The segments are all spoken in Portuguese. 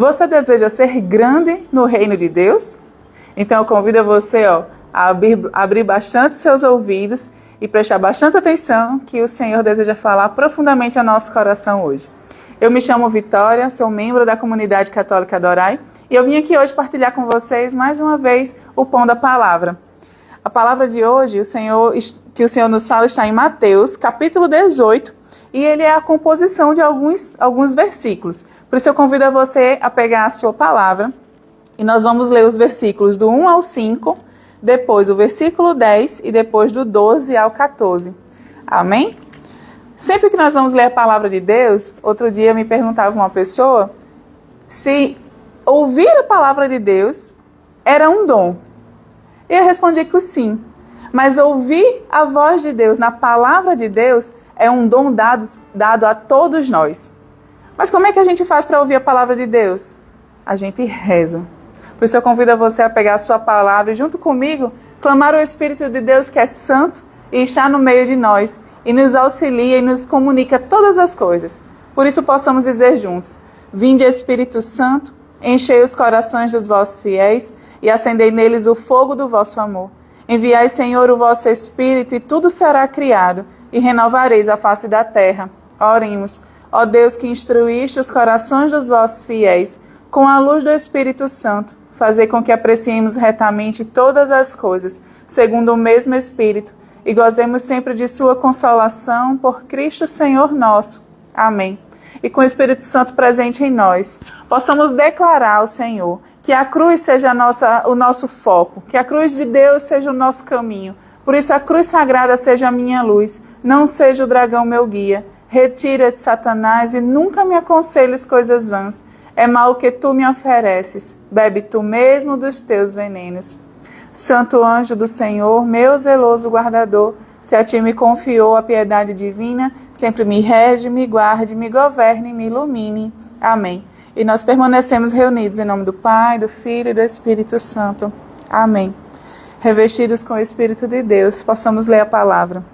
Você deseja ser grande no reino de Deus? Então eu convido você a abrir bastante seus ouvidos e prestar bastante atenção que o Senhor deseja falar profundamente ao nosso coração hoje. Eu me chamo Vitória, sou membro da comunidade católica Adorai e eu vim aqui hoje partilhar com vocês mais uma vez o pão da palavra. A palavra de hoje, que o Senhor nos fala, está em Mateus, capítulo 18, e ele é a composição de alguns versículos. Por isso eu convido a você a pegar a sua palavra e nós vamos ler os versículos do 1 ao 5, depois o versículo 10 e depois do 12 ao 14. Amém? Sempre que nós vamos ler a palavra de Deus, outro dia me perguntava uma pessoa se ouvir a palavra de Deus era um dom. E eu respondi que sim. Mas ouvir a voz de Deus na palavra de Deus é um dom dado a todos nós. Mas como é que a gente faz para ouvir a palavra de Deus? A gente reza. Por isso eu convido você a pegar a sua palavra e junto comigo clamar o Espírito de Deus que é santo e está no meio de nós e nos auxilia e nos comunica todas as coisas. Por isso possamos dizer juntos: Vinde, Espírito Santo, enchei os corações dos vossos fiéis e acendei neles o fogo do vosso amor. Enviai, Senhor, o vosso Espírito e tudo será criado e renovareis a face da terra. Oremos. Ó Deus, que instruíste os corações dos vossos fiéis com a luz do Espírito Santo, fazer com que apreciemos retamente todas as coisas, segundo o mesmo Espírito, e gozemos sempre de sua consolação por Cristo Senhor nosso. Amém. E com o Espírito Santo presente em nós, possamos declarar ao Senhor que a cruz seja o nosso foco, que a cruz de Deus seja o nosso caminho. Por isso a cruz sagrada seja a minha luz, não seja o dragão meu guia. Retira-te, Satanás, e nunca me aconselhes coisas vãs. É mal que tu me ofereces, bebe tu mesmo dos teus venenos. Santo anjo do Senhor, meu zeloso guardador, se a ti me confiou a piedade divina, sempre me rege, me guarde, me governe, me ilumine. Amém. E nós permanecemos reunidos em nome do Pai, do Filho e do Espírito Santo. Amém. Revestidos com o Espírito de Deus, possamos ler a palavra.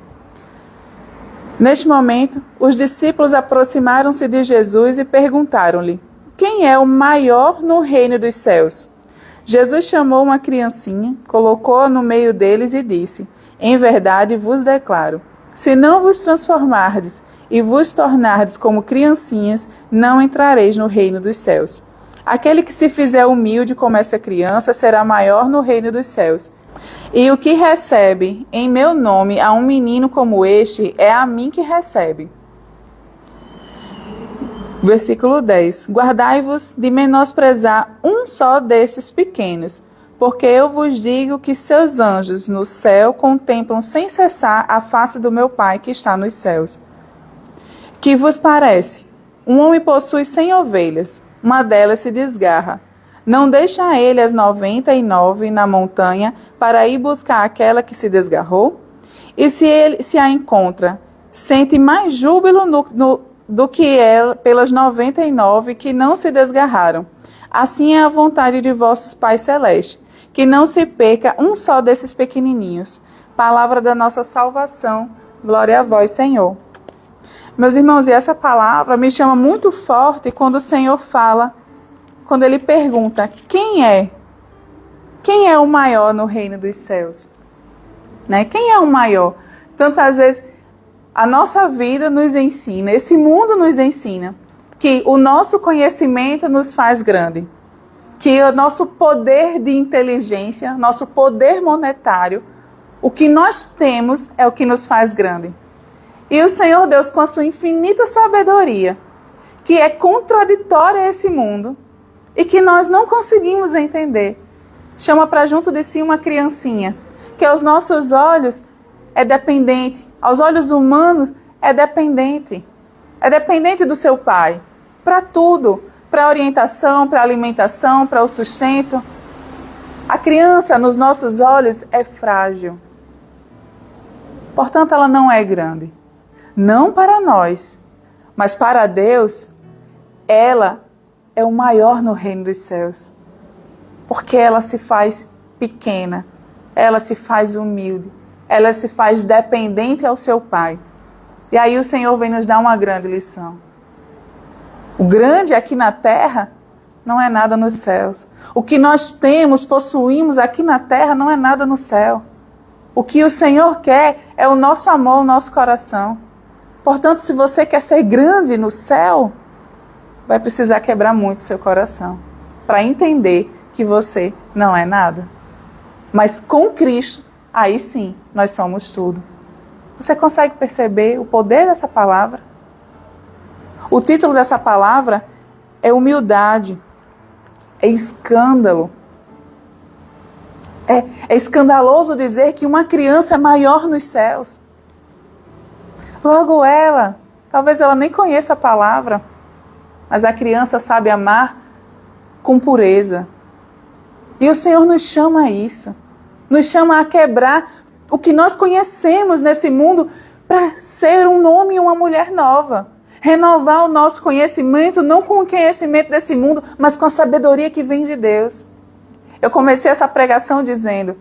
Neste momento, os discípulos aproximaram-se de Jesus e perguntaram-lhe: Quem é o maior no reino dos céus? Jesus chamou uma criancinha, colocou-a no meio deles e disse: Em verdade vos declaro, se não vos transformardes e vos tornardes como criancinhas, não entrareis no reino dos céus. Aquele que se fizer humilde como essa criança será maior no reino dos céus. E o que recebe em meu nome a um menino como este, é a mim que recebe. Versículo 10. Guardai-vos de menosprezar um só destes pequenos, porque eu vos digo que seus anjos no céu contemplam sem cessar a face do meu Pai que está nos céus. Que vos parece? Um homem possui 100 ovelhas, uma delas se desgarra. Não deixa ele as 99 na montanha para ir buscar aquela que se desgarrou? E se ele se a encontra, sente mais júbilo do que ela pelas 99 que não se desgarraram. Assim é a vontade de vossos Pais Celestes, que não se perca um só desses pequenininhos. Palavra da nossa salvação. Glória a vós, Senhor. Meus irmãos, e essa palavra me chama muito forte quando o Senhor fala, quando ele pergunta: quem é? Quem é o maior no reino dos céus? Né? Quem é o maior? Tantas vezes a nossa vida nos ensina, esse mundo nos ensina, que o nosso conhecimento nos faz grande, que o nosso poder de inteligência, nosso poder monetário, o que nós temos é o que nos faz grande. E o Senhor Deus, com a sua infinita sabedoria, que é contraditória a esse mundo, e que nós não conseguimos entender, chama para junto de si uma criancinha, que aos nossos olhos é dependente, aos olhos humanos é dependente do seu pai, para tudo, para a orientação, para a alimentação, para o sustento. A criança, nos nossos olhos, é frágil. Portanto, ela não é grande. Não para nós, mas para Deus, ela é o maior no reino dos céus. Porque ela se faz pequena, ela se faz humilde, ela se faz dependente ao seu Pai. E aí o Senhor vem nos dar uma grande lição. O grande aqui na terra não é nada nos céus. O que nós temos, possuímos aqui na terra, não é nada no céu. O que o Senhor quer é o nosso amor, o nosso coração. Portanto, se você quer ser grande no céu, vai precisar quebrar muito seu coração para entender que você não é nada. Mas com Cristo, aí sim, nós somos tudo. Você consegue perceber o poder dessa palavra? O título dessa palavra é humildade, é escândalo. É escandaloso dizer que uma criança é maior nos céus. Logo ela, talvez ela nem conheça a palavra, mas a criança sabe amar com pureza. E o Senhor nos chama a isso. Nos chama a quebrar o que nós conhecemos nesse mundo para ser um homem e uma mulher nova. Renovar o nosso conhecimento, não com o conhecimento desse mundo, mas com a sabedoria que vem de Deus. Eu comecei essa pregação dizendo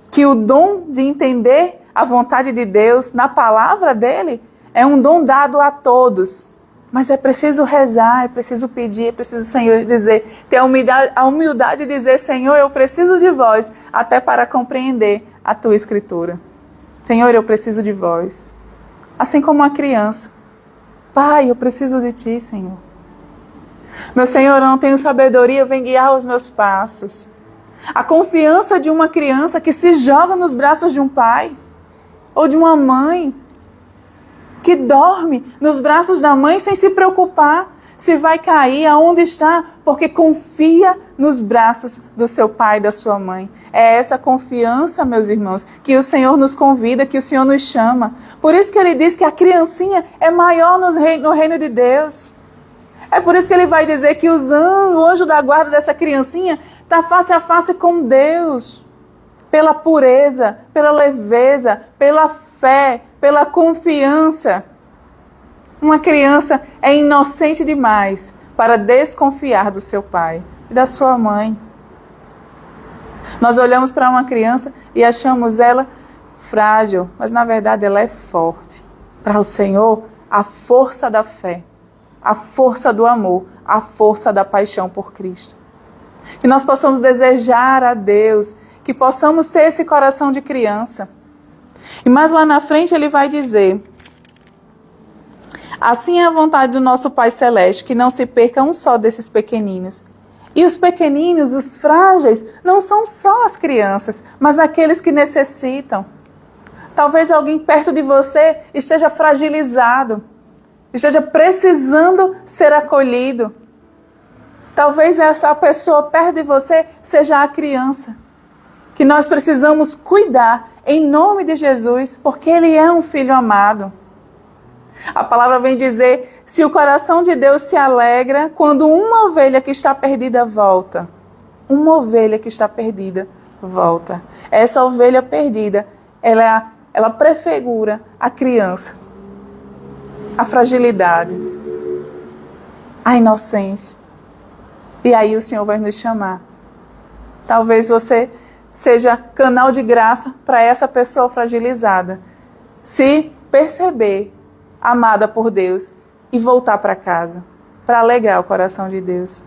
que o dom de entender a vontade de Deus na palavra dele é um dom dado a todos. Mas é preciso rezar, é preciso pedir, é preciso, Senhor, dizer, ter a humildade de dizer, Senhor, eu preciso de vós, até para compreender a tua escritura. Senhor, eu preciso de vós. Assim como uma criança. Pai, eu preciso de ti, Senhor. Meu Senhor, eu não tenho sabedoria, vem guiar os meus passos. A confiança de uma criança que se joga nos braços de um pai ou de uma mãe, que dorme nos braços da mãe sem se preocupar se vai cair, aonde está, porque confia nos braços do seu pai e da sua mãe. É essa confiança, meus irmãos, que o Senhor nos convida, que o Senhor nos chama. Por isso que ele diz que a criancinha é maior no reino de Deus. É por isso que ele vai dizer que o anjo da guarda dessa criancinha está face a face com Deus. Pela pureza, pela leveza, pela fé, pela confiança. Uma criança é inocente demais para desconfiar do seu pai e da sua mãe. Nós olhamos para uma criança e achamos ela frágil, mas na verdade ela é forte. Para o Senhor, a força da fé, a força do amor, a força da paixão por Cristo. Que nós possamos desejar a Deus, que possamos ter esse coração de criança. E mais lá na frente ele vai dizer: assim é a vontade do nosso Pai Celeste, que não se perca um só desses pequeninos. E os pequeninos, os frágeis, não são só as crianças, mas aqueles que necessitam. Talvez alguém perto de você esteja fragilizado, esteja precisando ser acolhido. Talvez essa pessoa perto de você seja a criança, que nós precisamos cuidar em nome de Jesus, porque Ele é um filho amado. A palavra vem dizer, se o coração de Deus se alegra quando uma ovelha que está perdida volta. Uma ovelha que está perdida volta. Essa ovelha perdida, ela prefigura a criança, a fragilidade, a inocência. E aí o Senhor vai nos chamar. Talvez você seja canal de graça para essa pessoa fragilizada. Se perceber amada por Deus e voltar para casa, para alegrar o coração de Deus.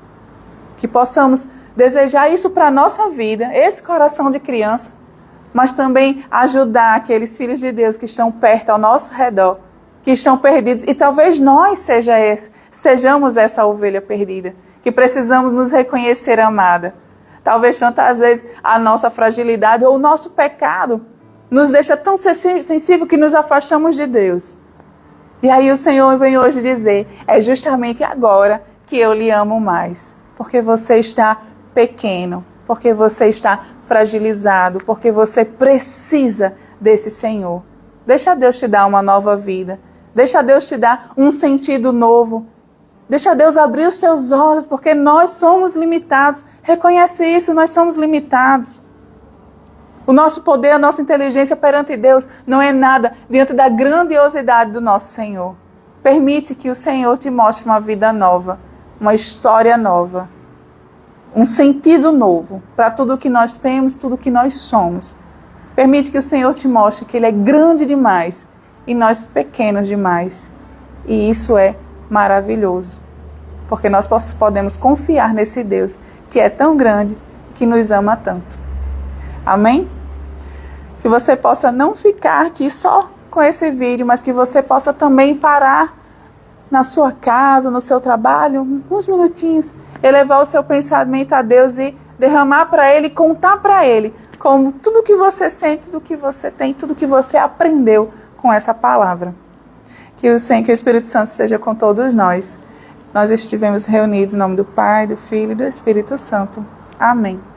Que possamos desejar isso para a nossa vida, esse coração de criança, mas também ajudar aqueles filhos de Deus que estão perto ao nosso redor, que estão perdidos, e talvez nós sejamos essa ovelha perdida, que precisamos nos reconhecer amada. Talvez tantas vezes a nossa fragilidade ou o nosso pecado nos deixa tão sensível que nos afastamos de Deus. E aí o Senhor vem hoje dizer, é justamente agora que eu lhe amo mais. Porque você está pequeno, porque você está fragilizado, porque você precisa desse Senhor. Deixa Deus te dar uma nova vida. Deixa Deus te dar um sentido novo. Deixa Deus abrir os teus olhos, porque nós somos limitados. Reconhece isso, nós somos limitados. O nosso poder, a nossa inteligência perante Deus não é nada diante da grandiosidade do nosso Senhor. Permite que o Senhor te mostre uma vida nova, uma história nova, um sentido novo para tudo que nós temos, tudo que nós somos. Permite que o Senhor te mostre que Ele é grande demais e nós pequenos demais. E isso é maravilhoso. porque nós podemos confiar nesse Deus que é tão grande e que nos ama tanto. Amém? Que você possa não ficar aqui só com esse vídeo, mas que você possa também parar na sua casa, no seu trabalho, uns minutinhos, elevar o seu pensamento a Deus e derramar para Ele, contar para Ele como tudo que você sente, tudo que você tem, tudo que você aprendeu com essa palavra. Que o Senhor, que o Espírito Santo esteja com todos nós. Nós estivemos reunidos em nome do Pai, do Filho e do Espírito Santo. Amém.